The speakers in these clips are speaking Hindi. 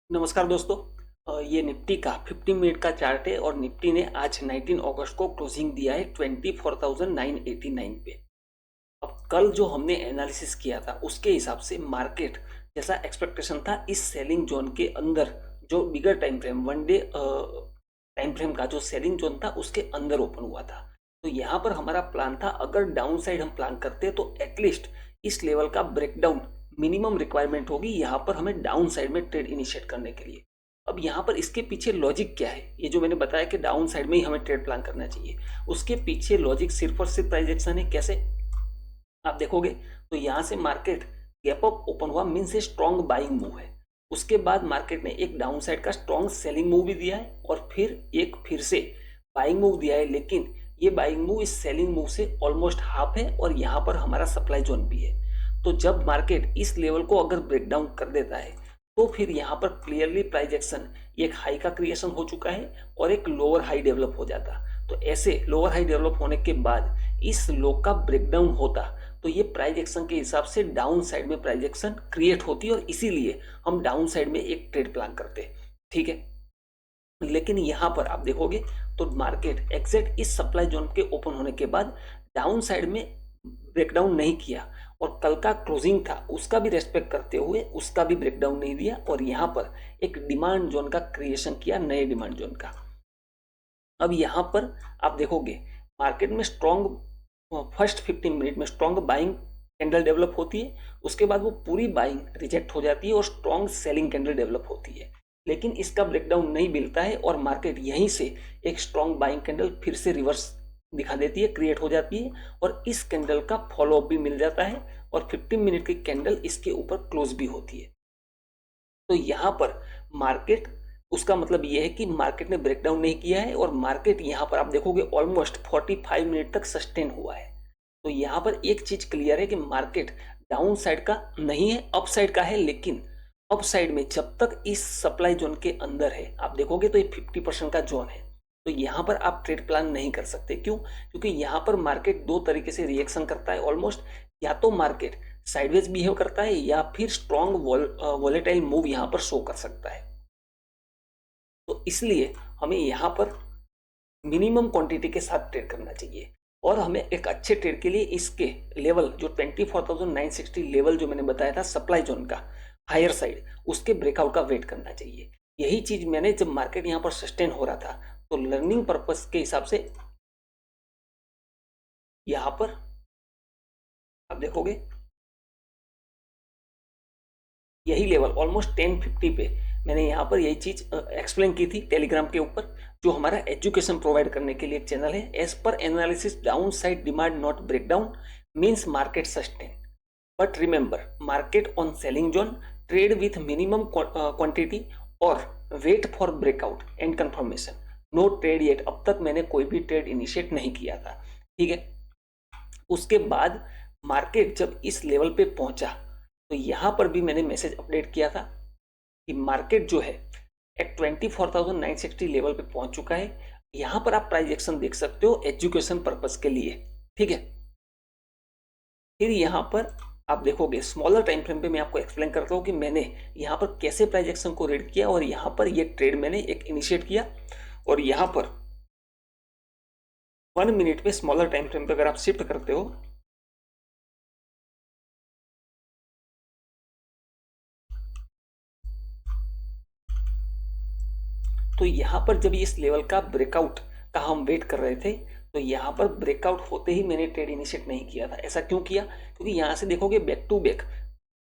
नमस्कार दोस्तों। ये निफ्टी का 15 मिनट का चार्ट है और निफ्टी ने आज 19 अगस्त को क्लोजिंग दिया है 24,989 पे। अब कल जो हमने एनालिसिस किया था उसके हिसाब से मार्केट जैसा एक्सपेक्टेशन था इस सेलिंग जोन के अंदर, जो bigger time frame one day time frame का जो सेलिंग जोन था उसके अंदर ओपन हुआ था। तो यहाँ पर हमारा प्लान था, अगर डाउन साइड हम प्लान करते तो एटलीस्ट इस लेवल का ब्रेकडाउन मिनिमम रिक्वायरमेंट होगी यहाँ पर हमें डाउन साइड में ट्रेड इनिशिएट करने के लिए। अब यहाँ पर इसके पीछे लॉजिक क्या है, ये जो मैंने बताया कि डाउन साइड में ही हमें ट्रेड प्लान करना चाहिए, उसके पीछे लॉजिक सिर्फ और सिर्फ प्राइस एक्शन है। कैसे आप देखोगे तो यहाँ से मार्केट गैप अप ओपन हुआ, means a strong buying move है। उसके बाद मार्केट ने एक डाउन साइड का स्ट्रॉन्ग सेलिंग मूव भी दिया है और फिर से बाइंग मूव दिया है, लेकिन ये बाइंग मूव इस सेलिंग मूव से ऑलमोस्ट हाफ है और यहाँ पर हमारा सप्लाई जोन भी है। तो जब मार्केट इस लेवल को अगर ब्रेकडाउन कर देता है तो फिर यहाँ पर क्लियरली प्राइस एक्शन एक हाई का क्रिएशन हो चुका है और एक लोअर हाई डेवलप हो जाता। तो ऐसे लोअर हाई डेवलप होने के बाद इस लो का ब्रेकडाउन होता तो ये प्राइस एक्शन के हिसाब से डाउन साइड में प्राइस एक्शन क्रिएट होती और इसीलिए हम डाउन साइड में एक ट्रेड प्लान करते। ठीक है, लेकिन यहां पर आप देखोगे तो मार्केट एग्जैक्ट इस सप्लाई जोन के ओपन होने के बाद डाउन साइड में ब्रेकडाउन नहीं किया और कल का क्लोजिंग था उसका भी रेस्पेक्ट करते हुए उसका भी ब्रेकडाउन नहीं दिया और यहां पर एक डिमांड जोन का क्रिएशन किया, नए डिमांड जोन का। अब यहां पर आप देखोगे मार्केट में स्ट्रॉन्ग फर्स्ट 15 मिनट में स्ट्रॉन्ग बाइंग कैंडल डेवलप होती है, उसके बाद वो पूरी बाइंग रिजेक्ट हो जाती है और स्ट्रॉन्ग सेलिंग कैंडल डेवलप होती है, लेकिन इसका ब्रेकडाउन नहीं मिलता है और मार्केट यहीं से एक स्ट्रॉन्ग बाइंग कैंडल फिर से रिवर्स दिखा देती है, क्रिएट हो जाती है और इस कैंडल का फॉलोअप भी मिल जाता है और 15 मिनट की कैंडल इसके ऊपर क्लोज भी होती है। तो यहां पर मार्केट, उसका मतलब यह है कि मार्केट ने ब्रेकडाउन नहीं किया है और मार्केट यहां पर आप देखोगे ऑलमोस्ट 45 मिनट तक सस्टेन हुआ है। तो यहां पर एक चीज क्लियर है कि मार्केट डाउन साइड का नहीं है, अप साइड का है, लेकिन अप साइड में जब तक इस सप्लाई जोन के अंदर है आप देखोगे तो ये 50% का जोन है। तो यहां पर आप ट्रेड प्लान नहीं कर सकते। क्यों? क्योंकि यहां पर मार्केट दो तरीके से रिएक्शन करता है ऑलमोस्ट, या तो मार्केट साइडवेज बिहेव करता है या फिर स्ट्रॉन्ग वॉलेटाइल मूव यहां पर शो कर सकता है। तो इसलिए हमें यहां पर मिनिमम क्वांटिटी के साथ ट्रेड करना चाहिए और हमें एक अच्छे ट्रेड के लिए इसके लेवल जो 24,960 लेवल जो मैंने बताया था सप्लाई जोन का हायर साइड, उसके ब्रेकआउट का वेट करना चाहिए। यही चीज मैंने जब मार्केट यहां पर सस्टेन हो रहा था तो लर्निंग पर्पस के हिसाब से यहां पर आप देखोगे यही लेवल ऑलमोस्ट 1050 पे मैंने यहाँ पर यही चीज एक्सप्लेन की थी टेलीग्राम के ऊपर, जो हमारा एजुकेशन प्रोवाइड करने के लिए एक चैनल है। As per analysis down side demand not breakdown means market sustain, but remember market on selling zone, trade with minimum quantity और wait for breakout and confirmation. No trade yet, अब तक मैंने कोई भी ट्रेड इनिशिएट नहीं किया था। ठीक है, उसके बाद मार्केट जब इस लेवल पे पहुंचा तो यहां पर भी मैंने मैसेज अपडेट किया था कि मार्केट जो है एट 24,960 लेवल पे पहुंच चुका है। यहां पर आप प्राइस एक्शन देख सकते हो एजुकेशन पर्पस के लिए। ठीक है, फिर यहां पर आप देखोगे स्मॉलर टाइम फ्रेम पे मैं आपको एक्सप्लेन करता हूं कि मैंने यहां पर कैसे प्राइस एक्शन को रीड किया और यहां पर ये ट्रेड मैंने एक इनिशिएट किया। और यहां पर 1 मिनट में स्मॉलर टाइम फ्रेम पे अगर आप शिफ्ट करते हो तो यहां पर जब इस लेवल का ब्रेकआउट का हम वेट कर रहे थे तो यहां पर ब्रेकआउट होते ही मैंने ट्रेड इनिशिएट नहीं किया था। ऐसा क्यों किया? क्योंकि यहां से देखोगे बैक टू बैक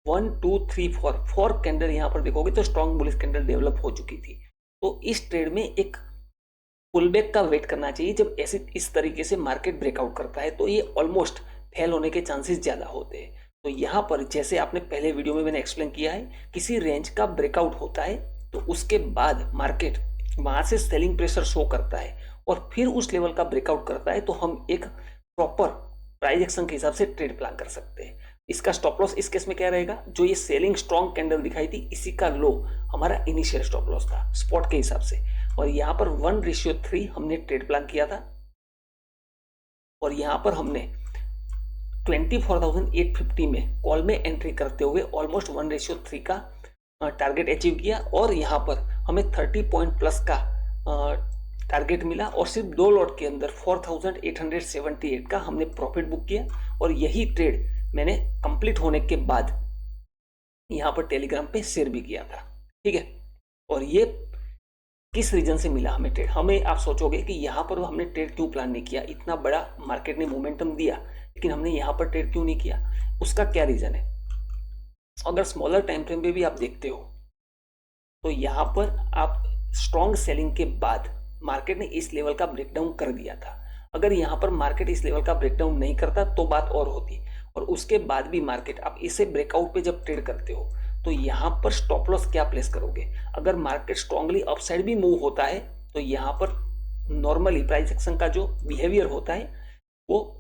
1 2 3 4 कैंडल यहां पर देखोगे तो स्ट्रॉन्ग बुलिश कैंडल डेवलप हो चुकी थी। तो इस ट्रेड में एक पुलबैक का वेट करना चाहिए। जब ऐसे इस तरीके से मार्केट ब्रेकआउट करता है तो ये ऑलमोस्ट फेल होने के चांसेस ज्यादा होते हैं। तो यहाँ पर जैसे आपने पहले वीडियो में मैंने एक्सप्लेन किया है, किसी रेंज का ब्रेकआउट होता है तो उसके बाद मार्केट वहां से सेलिंग प्रेशर शो करता है और फिर उस लेवल का ब्रेकआउट करता है तो हम एक प्रॉपर प्राइस एक्शन के हिसाब से ट्रेड प्लान कर सकते हैं। इसका स्टॉप लॉस इस केस में क्या रहेगा, जो ये सेलिंग स्ट्रॉन्ग कैंडल दिखाई थी इसी का लो हमारा इनिशियल स्टॉप लॉस था स्पॉट के हिसाब से। और यहाँ पर 1:3 हमने ट्रेड प्लान किया था और यहाँ पर हमने 24,850 में कॉल में एंट्री करते हुए ऑलमोस्ट 1:3 का टारगेट अचीव किया और यहाँ पर हमें 30 पॉइंट प्लस का टारगेट मिला और सिर्फ 2 लॉट के अंदर 4878 का हमने प्रॉफिट बुक किया। और यही ट्रेड मैंने कंप्लीट होने के बाद यहाँ पर टेलीग्राम पे शेयर भी किया था, ठीक है। और ये किस रीजन से मिला हमें ट्रेड? हमें आप सोचोगे कि यहाँ पर हमने ट्रेड क्यों प्लान नहीं किया, इतना बड़ा मार्केट ने मोमेंटम दिया लेकिन हमने यहाँ पर ट्रेड क्यों नहीं किया? उसका क्या रीजन है? अगर स्मॉलर टाइम फ्रेम पे भी आप देखते हो तो यहाँ पर आप स्ट्रॉन्ग सेलिंग के बाद मार्केट ने इस लेवल का ब्रेकडाउन कर दिया था। अगर यहाँ पर मार्केट इस लेवल का ब्रेकडाउन नहीं करता तो बात और होती, और उसके बाद भी मार्केट आप इसे ब्रेकआउट पे जब ट्रेड करते हो तो यहाँ पर स्टॉप लॉस क्या प्लेस करोगे? अगर मार्केट स्ट्रांगली अपसाइड भी मूव होता है तो यहाँ पर नॉर्मली प्राइस एक्शन का जो बिहेवियर होता है वो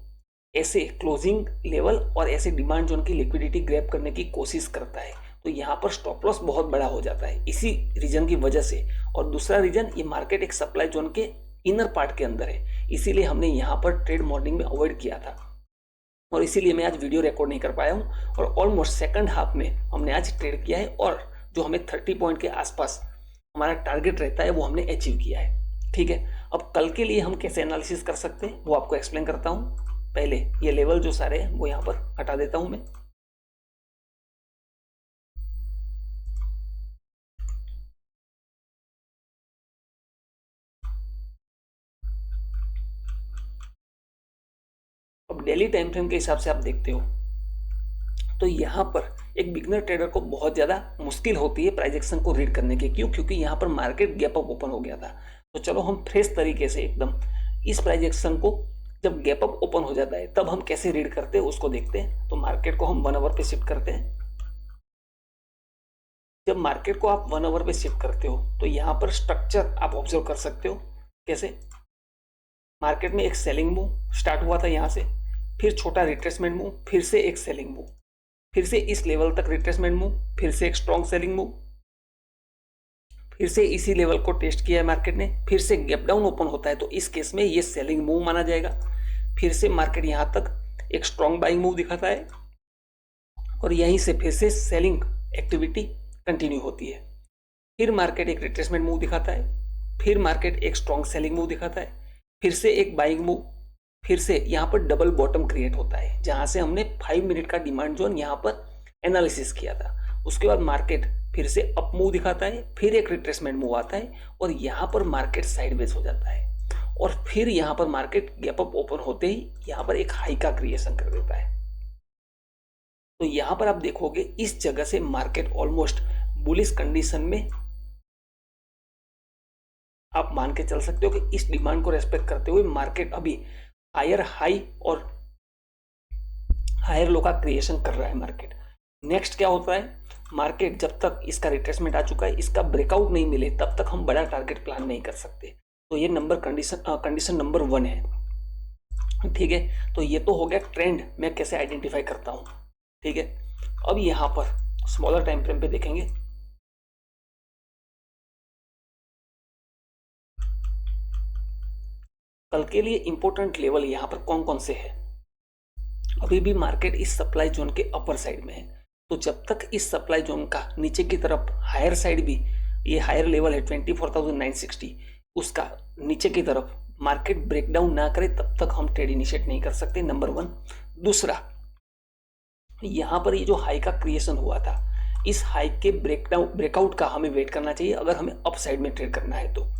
ऐसे क्लोजिंग लेवल और ऐसे डिमांड जोन की लिक्विडिटी ग्रैब करने की कोशिश करता है, तो यहाँ पर स्टॉप लॉस बहुत बड़ा हो जाता है इसी रीजन की वजह से। और दूसरा रीजन, ये मार्केट एक सप्लाई जोन के इनर पार्ट के अंदर है, इसीलिए हमने यहाँ पर ट्रेड मॉर्निंग में अवॉइड किया था और इसीलिए मैं आज वीडियो रिकॉर्ड नहीं कर पाया हूँ। और ऑलमोस्ट सेकंड हाफ में हमने आज ट्रेड किया है और जो हमें 30 पॉइंट के आसपास हमारा टारगेट रहता है वो हमने अचीव किया है, ठीक है। अब कल के लिए हम कैसे एनालिसिस कर सकते हैं वो आपको एक्सप्लेन करता हूँ। पहले ये लेवल जो सारे हैं वो यहाँ पर हटा देता हूँ मैं। अब डेली टाइम फ्रेम के हिसाब से आप देखते हो तो यहाँ पर एक बिगनर ट्रेडर को बहुत ज़्यादा मुश्किल होती है प्राइस एक्शन को रीड करने की। क्यों? क्योंकि यहाँ पर मार्केट गैप अप ओपन हो गया था। तो चलो हम फ्रेश तरीके से एकदम इस प्राइस एक्शन को, जब गैप अप ओपन हो जाता है तब हम कैसे रीड करते हैं उसको देखते हैं। तो मार्केट को हम 1 आवर पे शिफ्ट करते हैं। जब मार्केट को आप 1 आवर पे शिफ्ट करते हो तो यहाँ पर स्ट्रक्चर आप ऑब्जर्व कर सकते हो। कैसे? मार्केट में एक सेलिंग मूव स्टार्ट हुआ था यहाँ से, फिर छोटा रिट्रेसमेंट मूव, फिर से एक सेलिंग मूव, फिर से इस लेवल तक रिट्रेसमेंट मूव, फिर से एक स्ट्रॉन्ग सेलिंग मूव, फिर से इसी लेवल को टेस्ट किया है मार्केट ने, फिर से गैप डाउन ओपन होता है तो इस केस में ये सेलिंग मूव माना जाएगा। फिर से मार्केट यहां तक एक स्ट्रॉन्ग बाइंग मूव दिखाता है और यहीं से फिर से सेलिंग एक्टिविटी कंटिन्यू होती है। फिर मार्केट एक रिट्रेसमेंट मूव दिखाता है, फिर मार्केट एक स्ट्रॉन्ग सेलिंग मूव दिखाता है, फिर से एक बाइंग मूव, फिर से यहाँ पर डबल बॉटम क्रिएट होता है जहां से हमने 5 मिनट का डिमांड जोन यहाँ पर एनालिसिस किया था। उसके बाद मार्केट फिर से अप मूव दिखाता है, फिर एक रिट्रेसमेंट मूव आता है और यहाँ पर मार्केट साइडवेज हो जाता है और फिर यहाँ पर मार्केट गैप अप ओपन होते ही यहाँ पर एक हाई का क्रिएशन कर देता है। तो यहाँ पर आप देखोगे इस जगह से मार्केट ऑलमोस्ट बुलिश कंडीशन में आप मान के चल सकते हो कि इस डिमांड को रेस्पेक्ट करते हुए मार्केट अभी हायर हाई और हायर लो का क्रिएशन कर रहा है मार्केट। नेक्स्ट क्या होता है? मार्केट जब तक इसका रिट्रेसमेंट आ चुका है, इसका ब्रेकआउट नहीं मिले तब तक हम बड़ा टारगेट प्लान नहीं कर सकते। तो ये कंडीशन नंबर 1 है, ठीक है। तो ये तो हो गया ट्रेंड मैं कैसे आइडेंटिफाई करता हूं, ठीक है। अब यहां पर स्मॉलर टाइम फ्रेम पे देखेंगे। कल के लिए इंपॉर्टेंट लेवल यहां पर कौन कौन से है? अभी भी मार्केट इस सप्लाई जोन के अपर साइड में है, तो जब तक इस सप्लाई जोन का नीचे की तरफ हायर साइड भी, ये हायर लेवल है 24,960, उसका नीचे की तरफ मार्केट ब्रेकडाउन ना करे तब तक हम ट्रेड इनिशिएट नहीं कर सकते, नंबर 1। दूसरा, यहां पर ये जो हाई का क्रिएशन हुआ था, इस हाई के ब्रेकआउट का हमें वेट करना चाहिए अगर हमें अप साइड में ट्रेड करना है। तो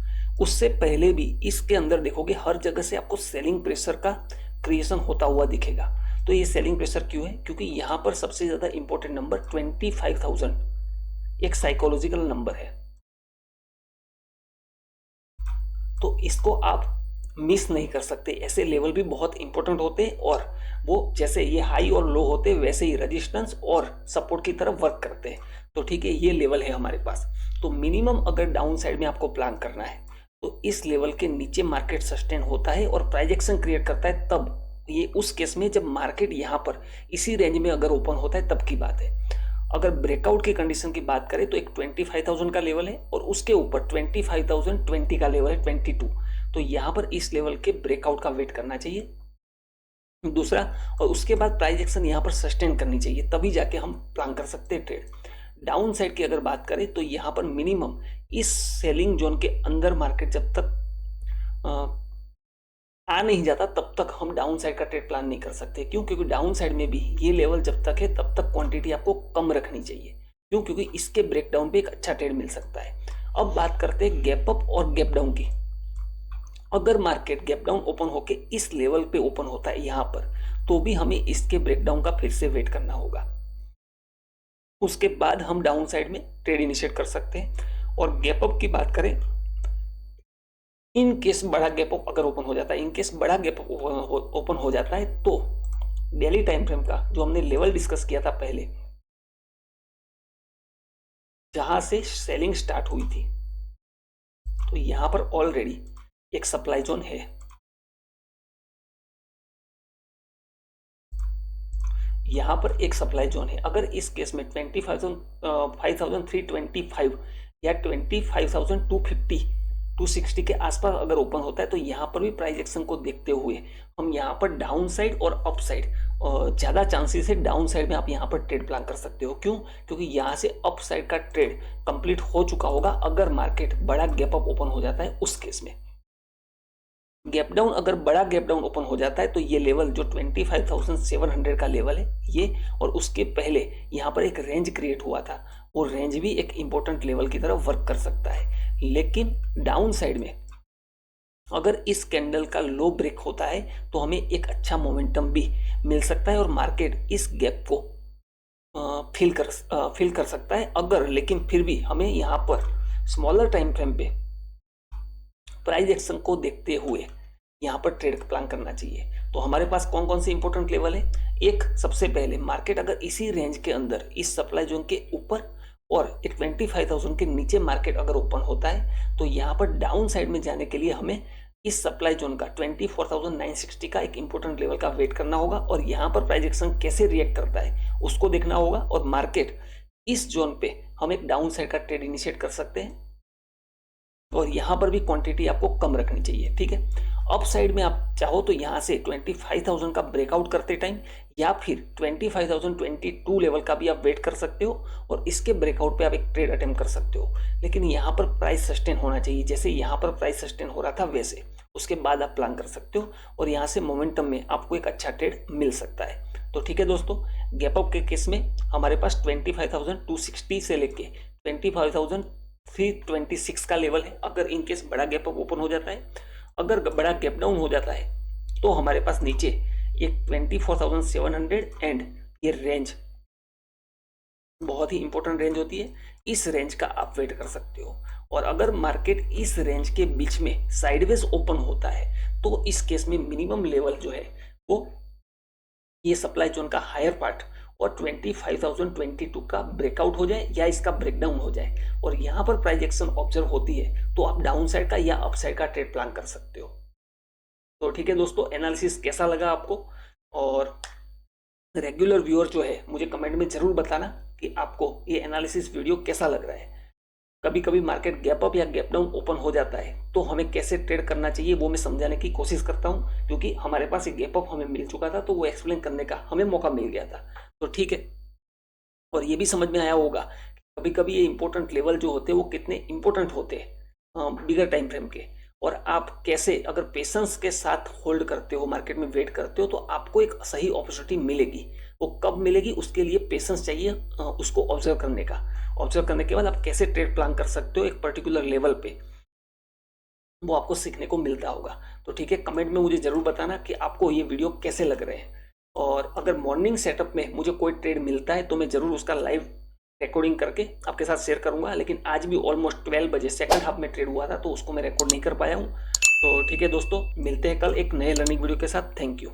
उससे पहले भी इसके अंदर देखोगे हर जगह से आपको सेलिंग प्रेशर का क्रिएशन होता हुआ दिखेगा। तो ये सेलिंग प्रेशर क्यों है? क्योंकि यहां पर सबसे ज्यादा इंपॉर्टेंट नंबर 25,000 एक साइकोलॉजिकल नंबर है, तो इसको आप मिस नहीं कर सकते। ऐसे लेवल भी बहुत इंपॉर्टेंट होते हैं और वो जैसे ये हाई और लो होते हैं वैसे ही रेजिस्टेंस और सपोर्ट की तरफ वर्क करते हैं। तो ठीक है, ये लेवल है हमारे पास। तो मिनिमम अगर डाउन साइड में आपको प्लान करना है तो इस लेवल के नीचे मार्केट सस्टेन होता है और प्राइस एक्शन क्रिएट करता है, तब ये उस केस में जब मार्केट यहाँ पर इसी रेंज में अगर ओपन होता है तब की बात है। अगर ब्रेकआउट की कंडीशन की बात करें तो एक 25,000 का लेवल है और उसके ऊपर 25,020 का लेवल है 22। तो यहाँ पर इस लेवल के ब्रेकआउट का वेट करना चाहिए, दूसरा। और उसके बाद प्राइस एक्शन यहाँ पर सस्टेन करनी चाहिए, तभी जाके हम प्लान कर सकते हैं ट्रेड। डाउन साइड की अगर बात करें तो यहाँ पर मिनिमम इस सेलिंग जोन के अंदर मार्केट जब तक आ नहीं जाता तब तक हम डाउन साइड का ट्रेड प्लान नहीं कर सकते। क्यों? क्योंकि डाउन साइड में भी ये लेवल जब तक है तब तक क्वांटिटी आपको कम रखनी चाहिए। क्यों? क्योंकि इसके ब्रेकडाउन पे एक अच्छा ट्रेड मिल सकता है। अब बात करते हैं गैप अप और गैप डाउन की। अगर मार्केट गैप डाउन ओपन होके इस लेवल पे ओपन होता है यहाँ पर, तो भी हमें इसके ब्रेकडाउन का फिर से वेट करना होगा। उसके बाद हम डाउन साइड में ट्रेड इनिशिएट कर सकते हैं। और गैप अप की बात करें, इन केस बड़ा गैप अप अगर ओपन हो जाता है, इन केस बड़ा गैप अप ओपन हो जाता है तो डेली टाइम फ्रेम का जो हमने लेवल डिस्कस किया था पहले, जहां से सेलिंग स्टार्ट हुई थी, तो यहां पर ऑलरेडी एक सप्लाई जोन है। यहां पर एक सप्लाई जोन है। अगर इस केस में 25,325 या 25,250 260 के आसपास अगर ओपन होता है, तो यहाँ पर भी प्राइस एक्शन को देखते हुए हम यहाँ पर डाउन साइड और अप साइड, ज़्यादा चांसेस है डाउन साइड में आप यहाँ पर ट्रेड प्लान कर सकते हो। क्यों? क्योंकि यहाँ से अप साइड का ट्रेड कंप्लीट हो चुका होगा अगर मार्केट बड़ा गैप अप ओपन हो जाता है। उस केस में गैप डाउन, अगर बड़ा गैप डाउन ओपन हो जाता है तो ये लेवल जो 25,700 का लेवल है ये, और उसके पहले यहाँ पर एक रेंज क्रिएट हुआ था, वो रेंज भी एक इंपॉर्टेंट लेवल की तरह वर्क कर सकता है। लेकिन डाउन साइड में अगर इस कैंडल का लो ब्रेक होता है तो हमें एक अच्छा मोमेंटम भी मिल सकता है और मार्केट इस गैप को फिल कर सकता है। अगर लेकिन फिर भी हमें यहाँ पर स्मॉलर टाइम फ्रेम पे प्राइस एक्शन को देखते हुए यहाँ पर ट्रेड प्लान करना चाहिए। तो हमारे पास कौन कौन से इंपॉर्टेंट लेवल है? एक, सबसे पहले मार्केट अगर इसी रेंज के अंदर, इस सप्लाई जोन के ऊपर और 25,000 के नीचे मार्केट अगर ओपन होता है, तो यहाँ पर डाउन साइड में जाने के लिए हमें इस सप्लाई जोन का 24,960 का एक इंपॉर्टेंट लेवल का वेट करना होगा और यहाँ पर प्राइस एक्शन कैसे रिएक्ट करता है उसको देखना होगा। और मार्केट इस जोन पे हम एक डाउन साइड का ट्रेड इनिशिएट कर सकते हैं और यहाँ पर भी क्वांटिटी आपको कम रखनी चाहिए। ठीक है, अप साइड में आप चाहो तो यहाँ से 25,000 का ब्रेकआउट करते टाइम या फिर 25,022 लेवल का भी आप वेट कर सकते हो और इसके ब्रेकआउट पे आप एक ट्रेड अटेम्प्ट कर सकते हो। लेकिन यहाँ पर प्राइस सस्टेन होना चाहिए, जैसे यहाँ पर प्राइस सस्टेन हो रहा था वैसे, उसके बाद आप प्लान कर सकते हो और यहाँ से मोमेंटम में आपको एक अच्छा ट्रेड मिल सकता है। तो ठीक है दोस्तों, गैप अप के केस में हमारे पास 25,260 से लेके 25,326 का लेवल है। अगर इनकेस बड़ा गैप अप ओपन हो जाता है, अगर बड़ा गैप डाउन हो जाता है तो हमारे पास नीचे एक 24,700 एंड ये रेंज बहुत ही इंपॉर्टेंट रेंज होती है, इस रेंज का आप वेट कर सकते हो। और अगर मार्केट इस रेंज के बीच में साइडवेज ओपन होता है तो इस केस में मिनिमम लेवल जो है वो ये सप्लाई जोन का हायर पार्ट और 25,022 का ब्रेकआउट हो जाए या इसका ब्रेकडाउन हो जाए और यहाँ पर प्राइस एक्शन ऑब्जर्व होती है तो आप डाउन साइड का या अप साइड का ट्रेड प्लान कर सकते हो। तो ठीक है दोस्तों, एनालिसिस कैसा लगा आपको? और रेगुलर व्यूअर जो है मुझे कमेंट में जरूर बताना कि आपको ये एनालिसिस वीडियो कैसा लग रहा है। कभी कभी मार्केट गैप अप या गैप डाउन ओपन हो जाता है तो हमें कैसे ट्रेड करना चाहिए वो मैं समझाने की कोशिश करता हूँ, क्योंकि हमारे पास एक गैप अप हमें मिल चुका था तो वो एक्सप्लेन करने का हमें मौका मिल गया था। तो ठीक है, और ये भी समझ में आया होगा कभी कभी ये इंपॉर्टेंट लेवल जो होते हैं वो कितने इंपॉर्टेंट होते हैं बिगर टाइम फ्रेम के, और आप कैसे अगर पेशेंस के साथ होल्ड करते हो, मार्केट में वेट करते हो तो आपको एक सही अपॉर्चुनिटी मिलेगी। वो कब मिलेगी उसके लिए पेशेंस चाहिए, उसको ऑब्जर्व करने का। ऑब्जर्व करने के बाद आप कैसे ट्रेड प्लान कर सकते हो एक पर्टिकुलर लेवल पे, वो आपको सीखने को मिलता होगा। तो ठीक है, कमेंट में मुझे जरूर बताना कि आपको ये वीडियो कैसे लग रहे हैं। और अगर मॉर्निंग सेटअप में मुझे कोई ट्रेड मिलता है तो मैं जरूर उसका लाइव रिकॉर्डिंग करके आपके साथ शेयर करूंगा। लेकिन आज भी ऑलमोस्ट 12 बजे सेकंड हाफ में ट्रेड हुआ था तो उसको मैं रिकॉर्ड नहीं कर पाया हूँ। तो ठीक है दोस्तों, मिलते हैं कल एक नए लर्निंग वीडियो के साथ। Thank you.